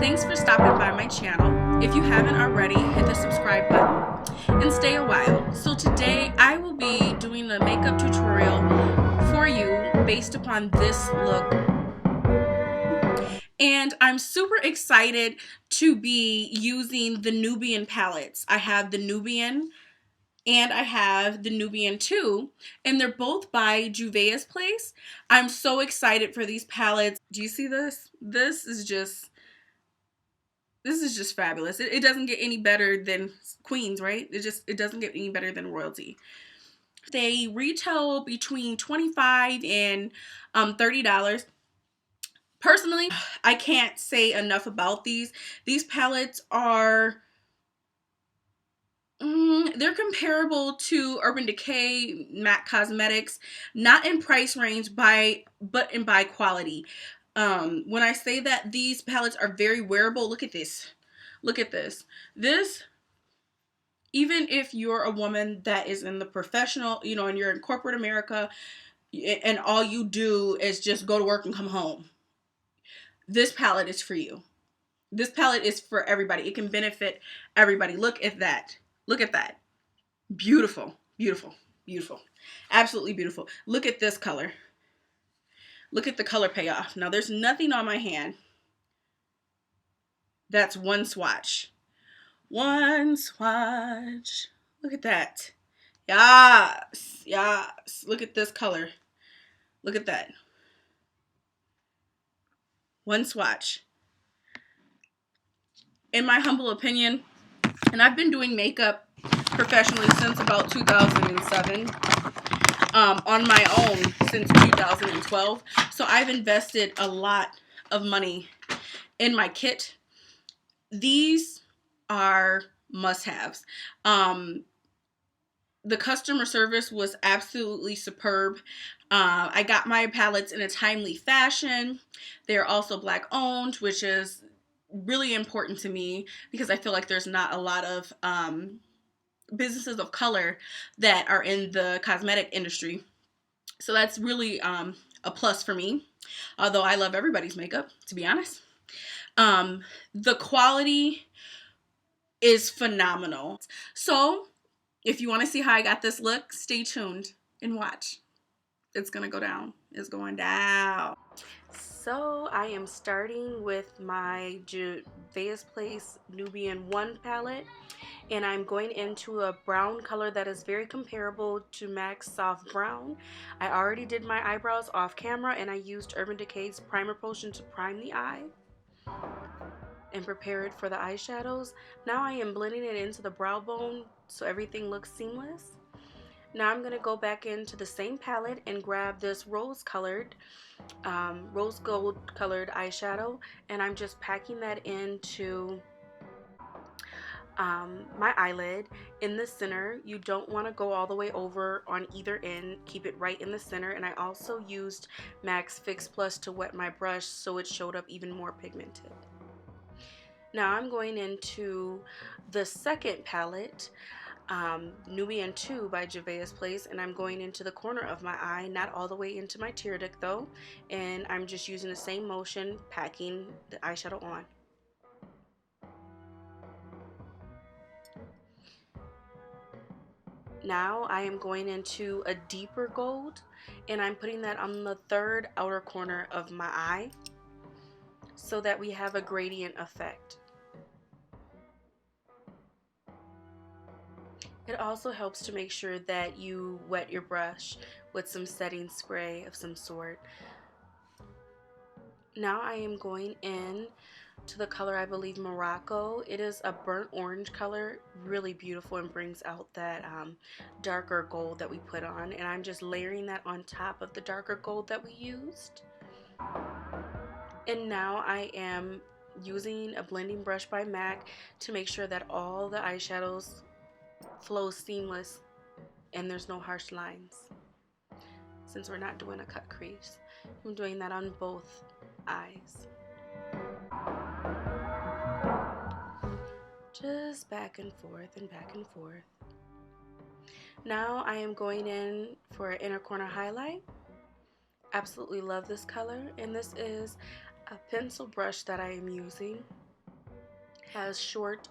Thanks for stopping by my channel. If you haven't already, hit the subscribe button and stay a while. So today I will be doing a makeup tutorial for you based upon this look. And I'm super excited to be using the Nubian palettes. I have the Nubian and I have the Nubian 2, and they're both by Juvia's place. I'm so excited for these palettes. Do you see this? This is just fabulous. It doesn't get any better than Queens, right? It doesn't get any better than royalty. They retail between $25 and $30. Personally, I can't say enough about these. These palettes are they're comparable to Urban Decay, MAC Cosmetics, not in price range but in by quality. When I say that these palettes are very wearable, look at this. Look at this. This, even if you're a woman that is in the professional, and you're in corporate America and all you do is just go to work and come home, this palette is for you. This palette is for everybody. It can benefit everybody. Look at that. Look at that. Beautiful, beautiful, beautiful. Absolutely beautiful. Look at this color. Look at the color payoff. Now there's nothing on my hand. That's one swatch. One swatch. Look at that. Yes, yes. Look at this color. Look at that. One swatch. In my humble opinion, and I've been doing makeup professionally since about 2007, on my own since 2012. So I've invested a lot of money in my kit. These are must-haves. The customer service was absolutely superb. I got my palettes in a timely fashion. They're also Black owned, which is really important to me because I feel like there's not a lot of businesses of color that are in the cosmetic industry. So that's really a plus for me, although I love everybody's makeup, to be honest. The quality is phenomenal. So if you want to see how I got this look, stay tuned and watch. It's going to go down. It's going down. So I am starting with my Juvia's Place Nubian 1 palette. And I'm going into a brown color that is very comparable to MAC's Soft Brown. I already did my eyebrows off camera, and I used Urban Decay's Primer Potion to prime the eye and prepare it for the eyeshadows. Now I am blending it into the brow bone so everything looks seamless. Now I'm going to go back into the same palette and grab this rose gold colored eyeshadow, and I'm just packing that into my eyelid in the center. You don't want to go all the way over on either end. Keep it right in the center. And I also used MAC's Fix Plus to wet my brush so it showed up even more pigmented. Now I'm going into the second palette, Nubian 2 by Juvia's Place, and I'm going into the corner of my eye, not all the way into my tear duct though, and I'm just using the same motion, packing the eyeshadow on. Now I am going into a deeper gold, and I'm putting that on the third outer corner of my eye so that we have a gradient effect. It also helps to make sure that you wet your brush with some setting spray of some sort. Now I am going in to the color, I believe, Morocco. It is a burnt orange color, really beautiful, and brings out that darker gold that we put on, and I'm just layering that on top of the darker gold that we used. And now I am using a blending brush by MAC to make sure that all the eyeshadows flow seamless and there's no harsh lines, since we're not doing a cut crease. I'm doing that on both eyes. Just back and forth and back and forth. Now I am going in for an inner corner highlight. Absolutely love this color, and this is a pencil brush that I am using. has short,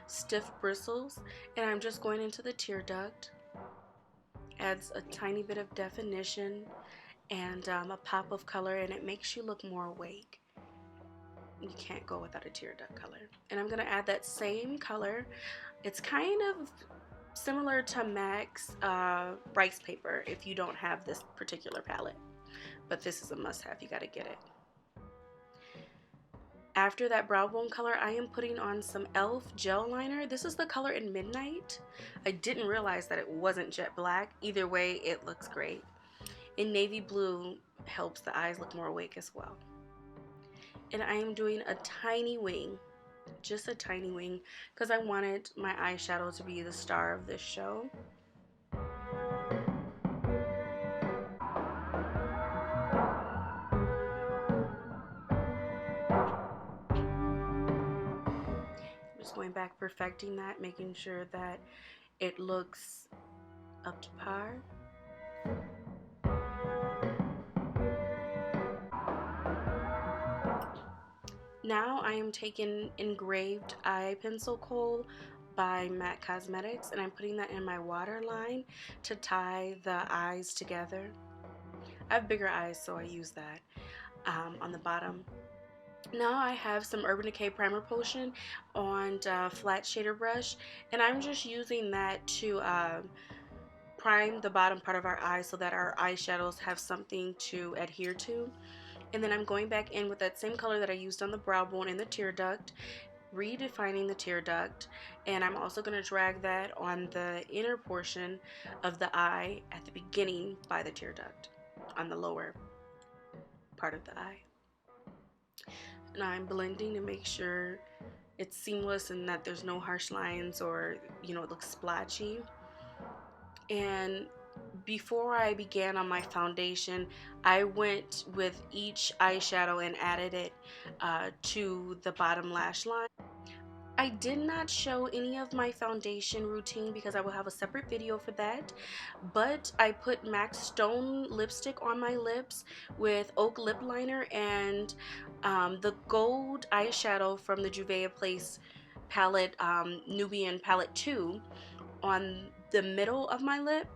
stiff bristles, and I'm just going into the tear duct. Adds a tiny bit of definition and a pop of color, and it makes you look more awake. You can't go without a tear duct color. And I'm gonna add that same color. It's kind of similar to MAC's rice paper if you don't have this particular palette, but this is a must-have. You gotta get it. After that brow bone color, I am putting on some e.l.f. gel liner. This is the color in Midnight. I didn't realize that it wasn't jet black. Either way, it looks great. In navy blue helps the eyes look more awake as well. And I am doing a tiny wing, just a tiny wing, because I wanted my eyeshadow to be the star of this show. Just going back, perfecting that, making sure that it looks up to par. Now I am taking Engraved Eye Pencil Kohl by MAC Cosmetics, and I'm putting that in my waterline to tie the eyes together. I have bigger eyes, so I use that on the bottom. Now I have some Urban Decay Primer Potion on flat shader brush, and I'm just using that to prime the bottom part of our eye so that our eyeshadows have something to adhere to. And then I'm going back in with that same color that I used on the brow bone and the tear duct, redefining the tear duct, and I'm also going to drag that on the inner portion of the eye at the beginning by the tear duct, on the lower part of the eye. And I'm blending to make sure it's seamless and that there's no harsh lines or, you know, it looks splotchy. And before I began on my foundation, I went with each eyeshadow and added it to the bottom lash line. I did not show any of my foundation routine because I will have a separate video for that, but I put MAC Stone lipstick on my lips with Oak lip liner and the gold eyeshadow from the Juvia Place palette, Nubian palette 2, on the middle of my lip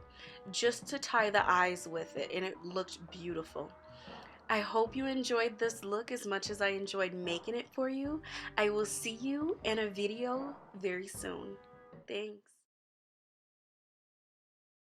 just to tie the eyes with it, and it looked beautiful. I hope you enjoyed this look as much as I enjoyed making it for you. I will see you in a video very soon. Thanks.